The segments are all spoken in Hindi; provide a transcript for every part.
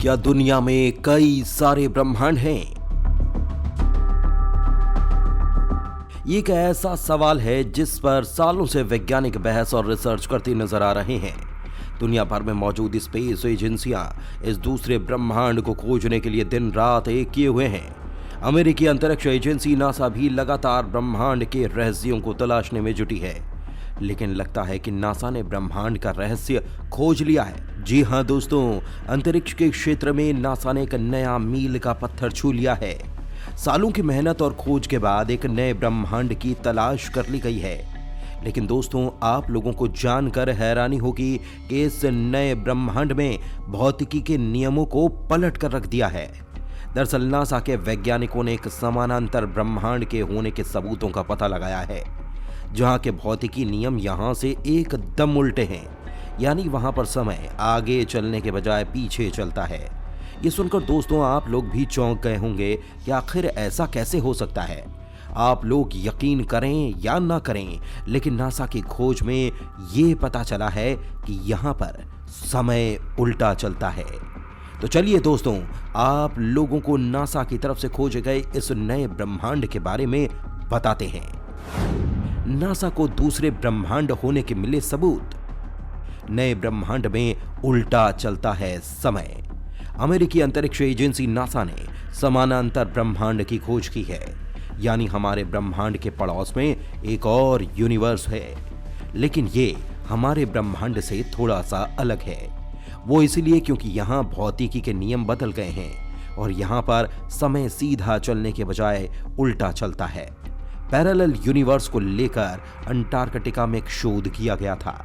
क्या दुनिया में कई सारे ब्रह्मांड हैं? ये एक ऐसा सवाल है जिस पर सालों से वैज्ञानिक बहस और रिसर्च करती नजर आ रहे हैं। दुनिया भर में मौजूद स्पेस एजेंसियां इस दूसरे ब्रह्मांड को खोजने के लिए दिन रात एक किए हुए हैं। अमेरिकी अंतरिक्ष एजेंसी नासा भी लगातार ब्रह्मांड के रहस्यों को तलाशने में जुटी है, लेकिन लगता है कि नासा ने ब्रह्मांड का रहस्य खोज लिया है। जी हां दोस्तों, अंतरिक्ष के क्षेत्र में नासा ने एक नया मील का पत्थर छू लिया है। सालों की मेहनत और खोज के बाद एक नए ब्रह्मांड की तलाश कर ली गई है। लेकिन दोस्तों, आप लोगों को जानकर हैरानी होगी कि इस नए ब्रह्मांड में भौतिकी के नियमों को पलट कर रख दिया है। दरअसल नासा के वैज्ञानिकों ने एक समानांतर ब्रह्मांड के होने के सबूतों का पता लगाया है, जहां के भौतिकी नियम यहां से एकदम उल्टे हैं। यानी वहां पर समय आगे चलने के बजाय पीछे चलता है। ये सुनकर दोस्तों आप लोग भी चौंक गए होंगे कि आखिर ऐसा कैसे हो सकता है। आप लोग यकीन करें या ना करें, लेकिन नासा की खोज में ये पता चला है कि यहाँ पर समय उल्टा चलता है। तो चलिए दोस्तों, आप लोगों को नासा की तरफ से खोजे गए इस नए ब्रह्मांड के बारे में बताते हैं। नासा को दूसरे ब्रह्मांड होने के मिले सबूत। नए ब्रह्मांड में उल्टा चलता है समय। अमेरिकी अंतरिक्ष एजेंसी नासा ने समानांतर ब्रह्मांड की खोज की है, यानी हमारे ब्रह्मांड के पड़ोस में एक और यूनिवर्स है, लेकिन ये हमारे ब्रह्मांड से थोड़ा सा अलग है। वो इसलिए क्योंकि यहाँ भौतिकी के नियम बदल गए हैं और यहाँ पर समय सीधा चलने के बजाय उल्टा चलता है। पैरेलल यूनिवर्स को लेकर अंटार्कटिका में एक शोध किया गया था।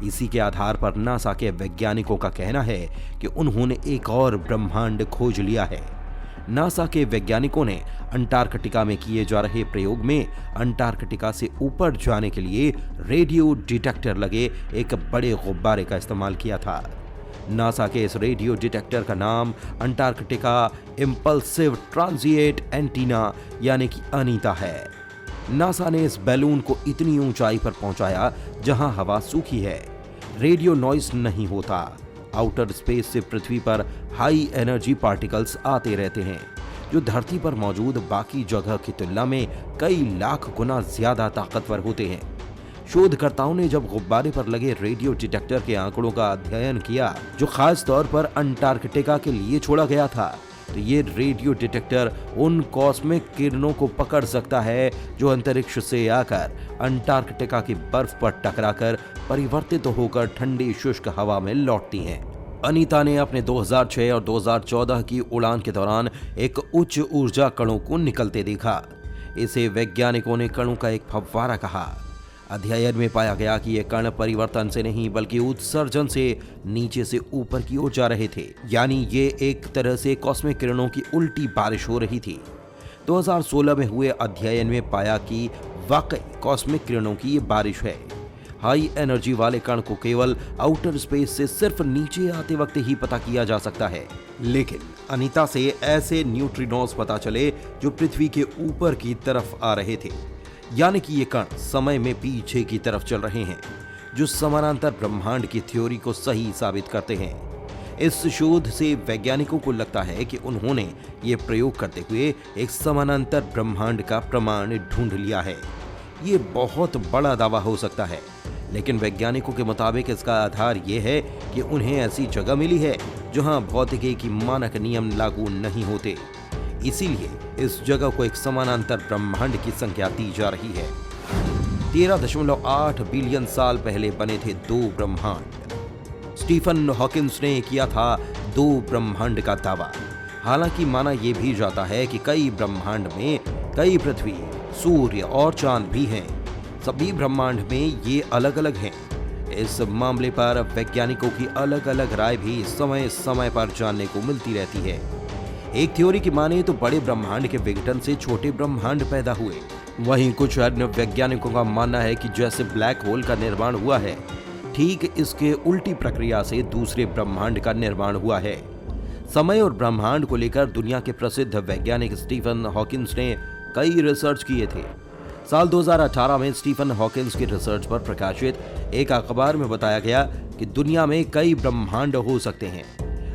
इसी के आधार पर नासा के वैज्ञानिकों का कहना है कि उन्होंने एक और ब्रह्मांड खोज लिया है। नासा के वैज्ञानिकों ने अंटार्कटिका में किए जा रहे प्रयोग में अंटार्कटिका से ऊपर जाने के लिए रेडियो डिटेक्टर लगे एक बड़े गुब्बारे का इस्तेमाल किया था। नासा के इस रेडियो डिटेक्टर का नाम अंटार्कटिका इंपल्सिव ट्रांजिएट एंटीना यानी कि अनीता है। नासा ने इस बैलून को इतनी ऊंचाई पर पहुंचाया जहां हवा सूखी है, रेडियो नॉइस नहीं होता। आउटर स्पेस से पृथ्वी पर हाई एनर्जी पार्टिकल्स आते रहते हैं, जो धरती पर मौजूद बाकी जगह की तुलना में कई लाख गुना ज्यादा ताकतवर होते हैं। शोधकर्ताओं ने जब गुब्बारे पर लगे रेडियो डिटेक्टर के आंकड़ों का अध्ययन किया, जो खास तौर पर अंटार्कटिका के लिए छोड़ा गया था, तो ये रेडियो डिटेक्टर उन कॉस्मिक किरणों को पकड़ सकता है जो अंतरिक्ष से आकर अंटार्कटिका की बर्फ पर टकराकर परिवर्तित होकर ठंडी शुष्क हवा में लौटती हैं। अनीता ने अपने 2006 और 2014 की उड़ान के दौरान एक उच्च ऊर्जा कणों को निकलते देखा। इसे वैज्ञानिकों ने कणों का एक फव्वारा कहा। अध्ययन में पाया गया कि ये कण परिवर्तन से नहीं बल्कि उत्सर्जन से नीचे से ऊपर की ओर जा रहे थे, यानी ये एक तरह से कॉस्मिक किरणों की उल्टी बारिश हो रही थी। 2016 में हुए अध्ययन में पाया कि वाकई कॉस्मिक किरणों की ये बारिश है। हाई एनर्जी वाले कण को केवल आउटर स्पेस से सिर्फ नीचे आते वक्त ही पता किया जा सकता है, लेकिन अनीता से ऐसे न्यूट्रिनोज पता चले जो पृथ्वी के ऊपर की तरफ आ रहे थे, यानी कि ये कण समय में पीछे की तरफ चल रहे हैं, जो समानांतर ब्रह्मांड की थ्योरी को सही साबित करते हैं। इस शोध से वैज्ञानिकों को लगता है कि उन्होंने ये प्रयोग करते हुए एक समानांतर ब्रह्मांड का प्रमाण ढूंढ लिया है। ये बहुत बड़ा दावा हो सकता है, लेकिन वैज्ञानिकों के मुताबिक इसका आधार ये है कि उन्हें ऐसी जगह मिली है जहां भौतिकी की मानक नियम लागू नहीं होते। इसीलिए इस जगह को एक समानांतर ब्रह्मांड की संज्ञा दी जा रही है। 13.8 बिलियन साल पहले बने थे दो ब्रह्मांड। स्टीफन हॉकिंस ने किया था दो ब्रह्मांड का दावा। हालांकि माना यह भी जाता है कि कई ब्रह्मांड में कई पृथ्वी, सूर्य और चांद भी हैं। सभी ब्रह्मांड में ये अलग अलग हैं। इस मामले पर वैज्ञानिकों की अलग अलग राय भी समय समय पर जानने को मिलती रहती है। एक थ्योरी की माने तो बड़े ब्रह्मांड के विघटन से छोटे ब्रह्मांड पैदा हुए। वहीं कुछ अन्य वैज्ञानिकों का मानना है कि जैसे ब्लैक होल का निर्माण हुआ है, ठीक इसके उल्टी प्रक्रिया से दूसरे ब्रह्मांड का निर्माण हुआ है। समय और ब्रह्मांड को लेकर दुनिया के प्रसिद्ध वैज्ञानिक स्टीफन हॉकिंस ने कई रिसर्च किए थे। साल 2018 में स्टीफन हॉकिंस की रिसर्च पर प्रकाशित एक अखबार में बताया गया कि दुनिया में कई ब्रह्मांड हो सकते हैं।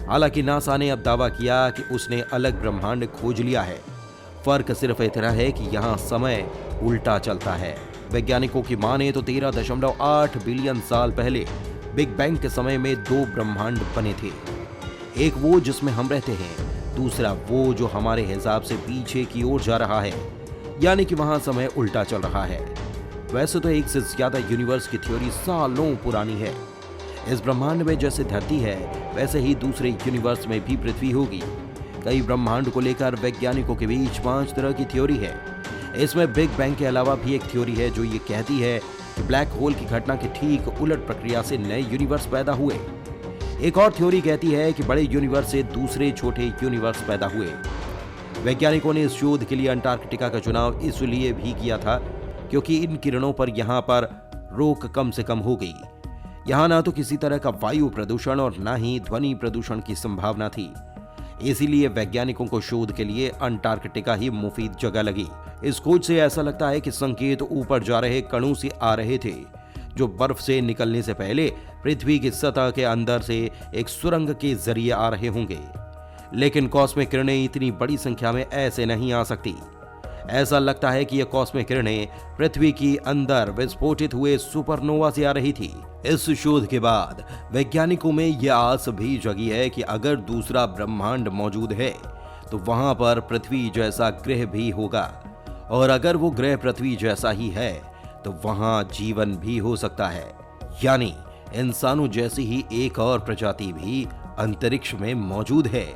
हालांकि नासा ने अब दावा किया कि उसने अलग ब्रह्मांड खोज लिया है। फर्क सिर्फ इतना है कि यहाँ समय उल्टा चलता है। वैज्ञानिकों की माने तो 13.8 बिलियन साल पहले बिग बैंग के समय में 2 ब्रह्मांड बने थे। एक वो जिसमें हम रहते हैं, दूसरा वो जो हमारे हिसाब से पीछे की ओर जा रहा है, यानी कि वहां समय उल्टा चल रहा है। वैसे तो एक से ज्यादा यूनिवर्स की थ्योरी सालों पुरानी है। इस ब्रह्मांड में जैसे धरती है, वैसे ही दूसरे यूनिवर्स में भी पृथ्वी होगी। कई ब्रह्मांड को लेकर वैज्ञानिकों के बीच 5 तरह की थ्योरी है। इसमें बिग बैंग के अलावा भी एक थ्योरी है जो ये कहती है कि ब्लैक होल की घटना के ठीक उलट प्रक्रिया से नए यूनिवर्स पैदा हुए। एक और थ्योरी कहती है कि बड़े यूनिवर्स से दूसरे छोटे यूनिवर्स पैदा हुए। वैज्ञानिकों ने इस शोध के लिए अंटार्कटिका का चुनाव इसलिए भी किया था क्योंकि इन किरणों पर यहाँ पर रोक कम से कम हो गई। यहाँ ना तो किसी तरह का वायु प्रदूषण और ना ही ध्वनि प्रदूषण की संभावना थी। इसीलिए वैज्ञानिकों को शोध के लिए अंटार्कटिका ही मुफीद जगह लगी। इस खोज से ऐसा लगता है कि संकेत ऊपर जा रहे कणों से आ रहे थे, जो बर्फ से निकलने से पहले पृथ्वी की सतह के अंदर से एक सुरंग के जरिए आ रहे होंगे। लेकिन कॉस्मिक किरणें इतनी बड़ी संख्या में ऐसे नहीं आ सकती। ऐसा लगता है कि ये कॉस्मिक किरणें पृथ्वी की अंदर विस्फोटित हुए सुपरनोवा से आ रही थी। इस शोध के बाद वैज्ञानिकों में यह आस भी जगी है कि अगर दूसरा ब्रह्मांड मौजूद है तो वहां पर पृथ्वी जैसा ग्रह भी होगा, और अगर वो ग्रह पृथ्वी जैसा ही है तो वहां जीवन भी हो सकता है, यानी इंसानों जैसी ही एक और प्रजाति भी अंतरिक्ष में मौजूद है।